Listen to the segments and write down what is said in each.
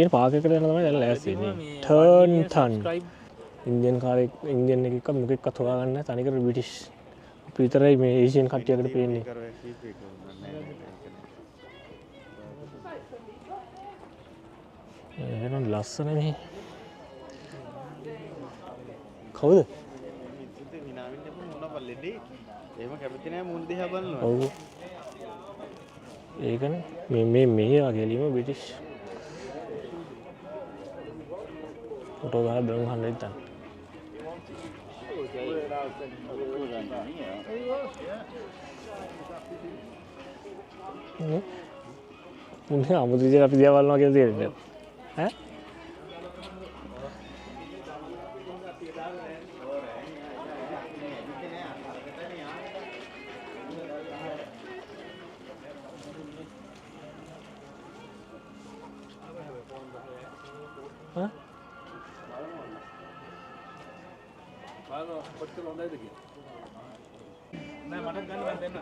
මේ පාක් එකට යන තමයි දැන් ලෑස්ති ඉන්නේ. ටර්න් ඉන්දියන් කාරෙක් ඉන්දියන් එකෙක් මොකෙක්වත් හොයාගන්න නැහැ. තනිකර බ්‍රිටිෂ් අපි විතරයි මේ ඒෂියන් කට්ටියකට පේන්නේ. එහෙනම් ලස්සන මේ කවුද? එහෙම කැමති නෑ මුන් දිහා බලනවා. ඔව්. ඒකනේ මේ වගේලීම බ්‍රිටිෂ් ෆොටෝ ගහලා බලමු හන්ද ඉතින්. මුන්නේ අමුතු විදියට අපි දිහා බලනවා කියලා තේරෙන්නේ. ඈ? නෑ මට ගන්න මම දෙන්න.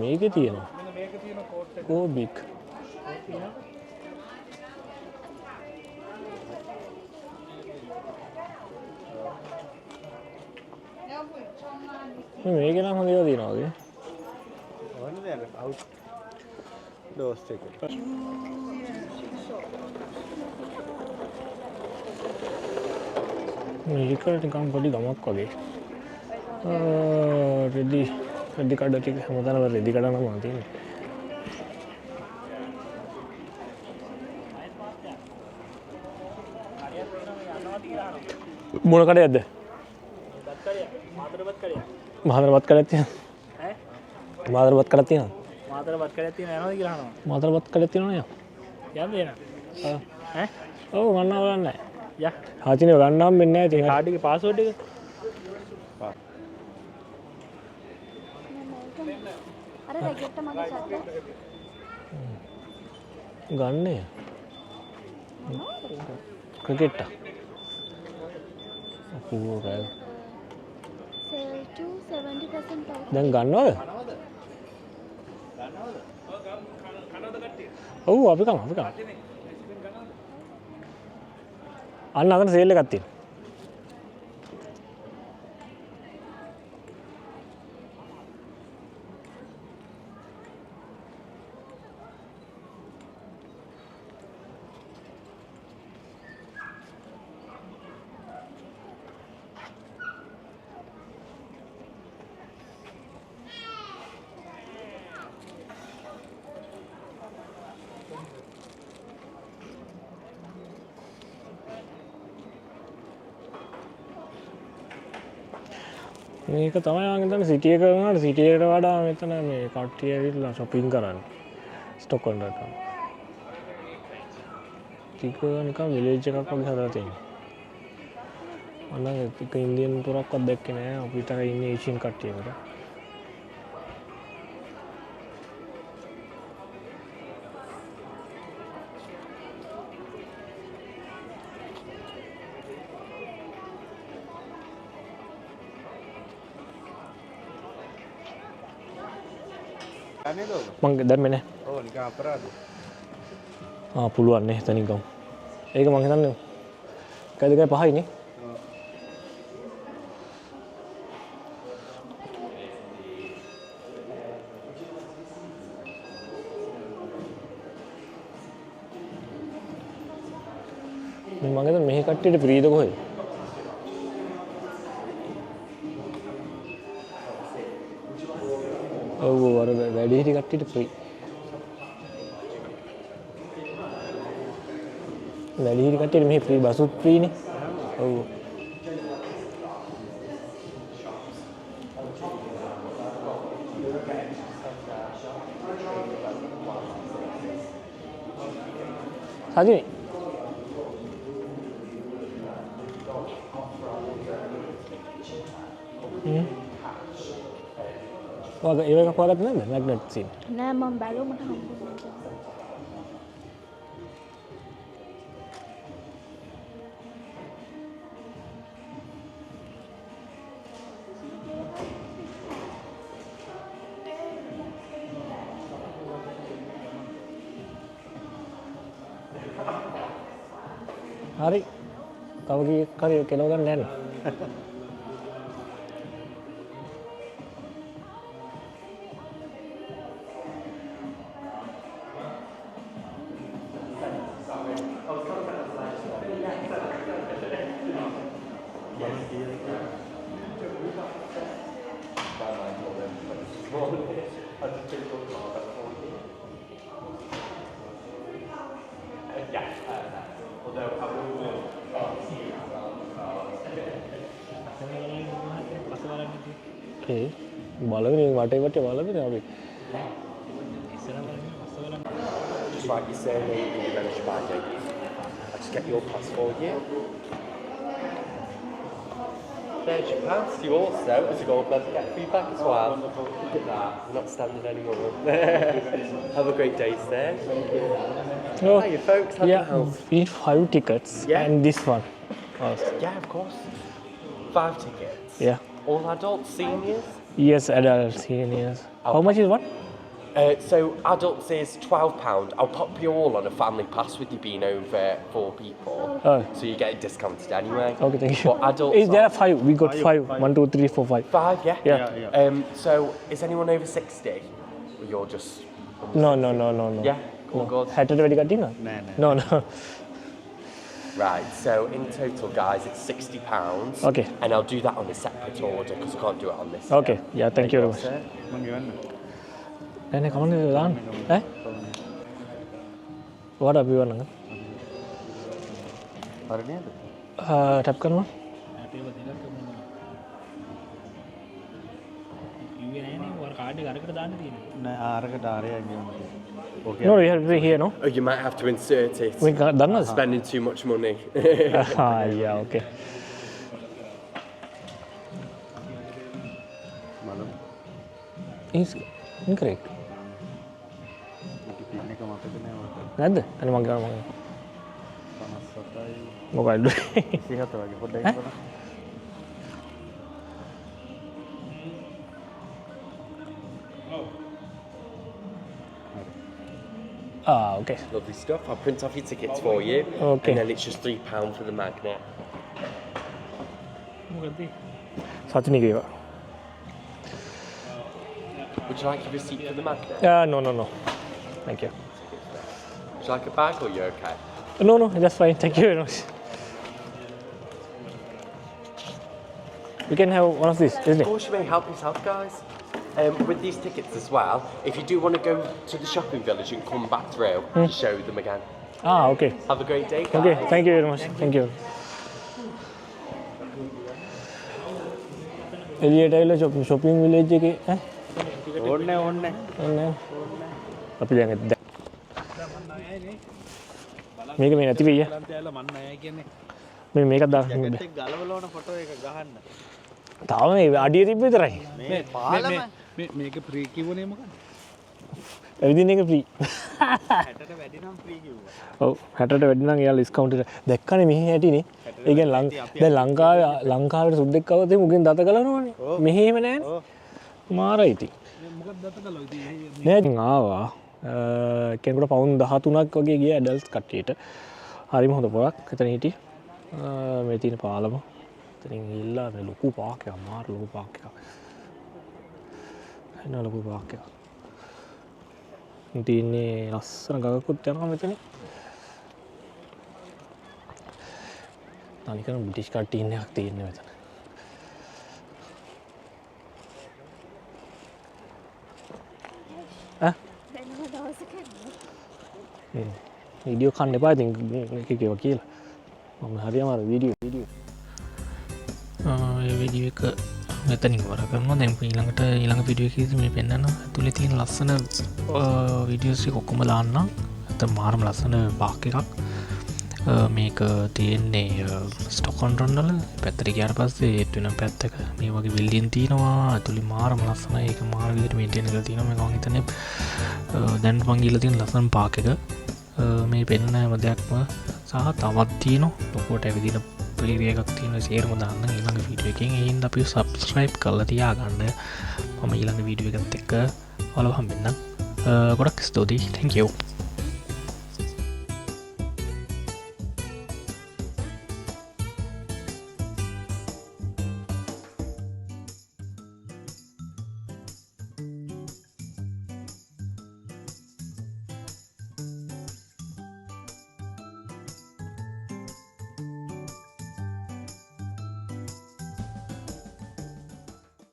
මේකේ තියෙනවා. මෙන්න මේක තියෙන කෝට් එක. කෝබික්. මේකේ නම් හොඳ ඒවා තියෙනවා වගේ. ඕනද යන්න අවුට් ඩෝස් එක. මේක නිකන් පොඩි ගමක් වගේ. රෙදි කඩ ටික හැමතැනම රෙදි කඩ නම් තියෙන්නේ. මොන කඩයක්ද? මාතරපත් කඩයක් තියෙනවා. ඈ? මාතරපත් කඩයක් තියෙනවා. මාතරපත් කඩයක් තියෙනවා යනවාද කියලා අහනවා. මාතරපත් කඩයක් තියෙනවා නේ. යන්න එන. ඈ? ඔව් ගන්නවා බලන්න නැහැ. යා. හාචිනේ ගන්නම් වෙන්නේ නැහැ ඉතින්. කාඩ් එකේ පාස්වර්ඩ් එක. අර රැකෙට්ට මගේ ෂර්ට් ගන්නේ. ක්‍රිකට්. අපෝ ගෑ. sale to 70% off. දැන් ගන්නවද? ඔව් අපි කමු. අන්න අතන සේල් එකක් තියෙනවා. මේක තමයි මම හිතන්නේ සිටි එක කරනකොට සිටි එකට වඩා මෙතන මේ කට්ටිය ඇවිල්ලා shopping කරන්නේ ස්ටොක් වලට. ටික නිකන් විලේජ් එකක් වගේ හදලා තියෙනවා. මම නම් එක ඉන්දියන් පුරක්වත් දැක්කේ නෑ. අපි විතර ඉන්නේ ඒෂියන් කට්ටියකට. මං දැම්මේ නැහැ. ඔව් නිකන් අපරාධ. පුළුවන් නේ එතනින් ගමු. ඒක මං හිතන්නේ කයි 5යි නේ. මං හිතන්නේ මෙහි කට්ටියට ෆ්‍රීද කොහෙද? ඔව් අර වැඩි හිටි කට්ටියට ෆ්‍රී. වැඩි හිටි කට්ටියට මෙහි ෆ්‍රී බසුත් ෆ්‍රී නේ. ඔව්. සජිනි ඔයාලා ඒව එකක් හොයාගත්තේ නැද්ද? Magnet scene. නෑ මම බැලුවා මට හම්බුනේ. හරි තව කරි කෙලව ගන්න යන්න Okay. බලගෙන වටේ වටේ බලගෙන අපි Just write your surname and your British ID. I'll just get your passport here. There's your pass. You also, as a gold member, get feedback as well. Look at that. You're not standing anymore. Have a great day, sir. oh, Hiya, folks. How can I yeah help? we need 5 tickets Yeah. and this one also. Yeah, of course. 5 tickets. Yeah. All adults, seniors. Yes, adults, seniors. How much is one? So adults is £12. I'll pop you all on a family pass with you being over 4 people. Oh. So you get it discounted anyway. Okay, thank you. But adults Is there are 5? We got 5. 1, 2, 3, 4, 5. 5, yeah? Yeah. So is anyone over 60? Or you're just... No. Yeah? All good? හැටට වැඩි කටින් no. Right, so in total, guys, it's £60. Okay. And I'll do that on a separate order because I can't do it on this. Okay. Yeah, thank you very much. Sir. එනේ කමන්නේ දාන්න ඈ ඔයාට අපි වන්නද හරි නේද ටැප් කරනවා අපේව දෙකක් කරනවා කිව්වේ නෑනේ ඔයාලා කාඩ් එක අරකට දාන්න තියෙනවා නෑ ආරකට ආරයයි ගියන්නේ ඕකේ no we have to pay here no Oh, you might have to insert it. we දන්නවද Spending too much money. yeah okay බලමු is incorrect මේක පින් එක මතක නෑ මට නැද්ද අනේ මං ගන්න 57යි මොකක්ද 37 වගේ පොඩ්ඩක් බලන්න okay Lovely stuff. I'll print off your tickets for you. Okay. And then it's just £3 for the magnet. මොකද සතිනි ගේවා Would you like a receipt for the magnet? no thank you Would you like a bag or are you okay? no that's fine thank you very much we can have one of these isn't Of it course, you may help yourself, guys. With these tickets as well, if you do want to go to the shopping village and come back through, just show them again. okay Have a great day, guys. okay thank you very much thank you එලියට ඇවිල්ලා shopping village එකේ ඕන්නේ ඕන්නේ ඕනේ අපි දැන් මේක මේ නැති වෙయ్యා ලන්තයල මන්න නෑ කියන්නේ මේ මේකත් දාන්න ගැටෙක් ගලවලවන ෆොටෝ එක ගහන්න තාම මේ අඩිය තිබ්බ විතරයි මේ පාලම මේක ෆ්‍රී කිව්වනේ මොකද ඇවිදින එක ෆ්‍රී 60ට වැඩි නම් ෆ්‍රී කිව්වා ඔව් 60ට වැඩි නම් එයා ඩිස්කවුන්ට් එක දැක්කනේ මෙහි ඇටිනේ ඒ කියන්නේ දැන් ලංකාවේ සුද්දෙක් આવුත් මුගෙන් දත ගලනවනේ මෙහි එහෙම නැහැ මාරයි ඉතින් මොකක්ද දත ගලව ඉතින් නෑ ඉතින් ආවා කෙනෙකුට පවුන් 13ක් වගේ ගියා ඇඩල්ට්ස් කට්ටියට හරිම හොඳ පොරක් එතන හිටියේ මේ තියෙන පාලම එතනින් ගිහිල්ලා මේ ලොකු පාක් එකක් මාර ලොකු පාක් එකක් එන්න ලොකු පාක් එකක් තියෙන්නේ ලස්සන ගඟකුත් යනවා මෙතන තනිකරම බ්‍රිටිෂ් කට්ටිය ඉන්න එකක් තියෙන්නේ මෙතන දැන්ම දවසක වීඩියෝ කන්න එපා ඉතින් එකේවා කියලා මම හරි අමාරු වීඩියෝ ඒ වීඩියෝ එක මෙතනින් ඉවර කරනවා දැන් ඊළඟට ඊළඟ වීඩියෝ එකේදී මේ පෙන්නනවා ඇතුලේ තියෙන ලස්සන වීඩියෝස් එක ඔක්කොම දාන්නම් නැත්නම් මාරම ලස්සන පාක් එකක් මේක තියෙන්නේ ස්ටොක්හෝම් වල පැත්තට ගියාට පස්සේ ඒත් වෙන පැත්තක මේ වගේ බිල්ඩින් තියෙනවා ඇතුලේ මාරම ලස්සනයි ඒක මාර විදිහට මේන්ටේන් කරලා තියෙනවා මම හිතන්නේ දැන් මං ගිහලා තියෙන ලස්සන පාක් එක මේ පෙන්න හැම දෙයක්ම සහ තවත් තියෙනවා ලොකුවට ඇවිදින ඒරියා එකක් තියෙනවා සේරම දාන්න ඊළඟ වීඩියෝ එකෙන් ඒ හින්දා අපි subscribe කරලා තියාගන්න මම ඊළඟ වීඩියෝ එකත් එක්ක ඔයාලව හම්බෙන්නම් ගොඩක් ස්තුතියි thank you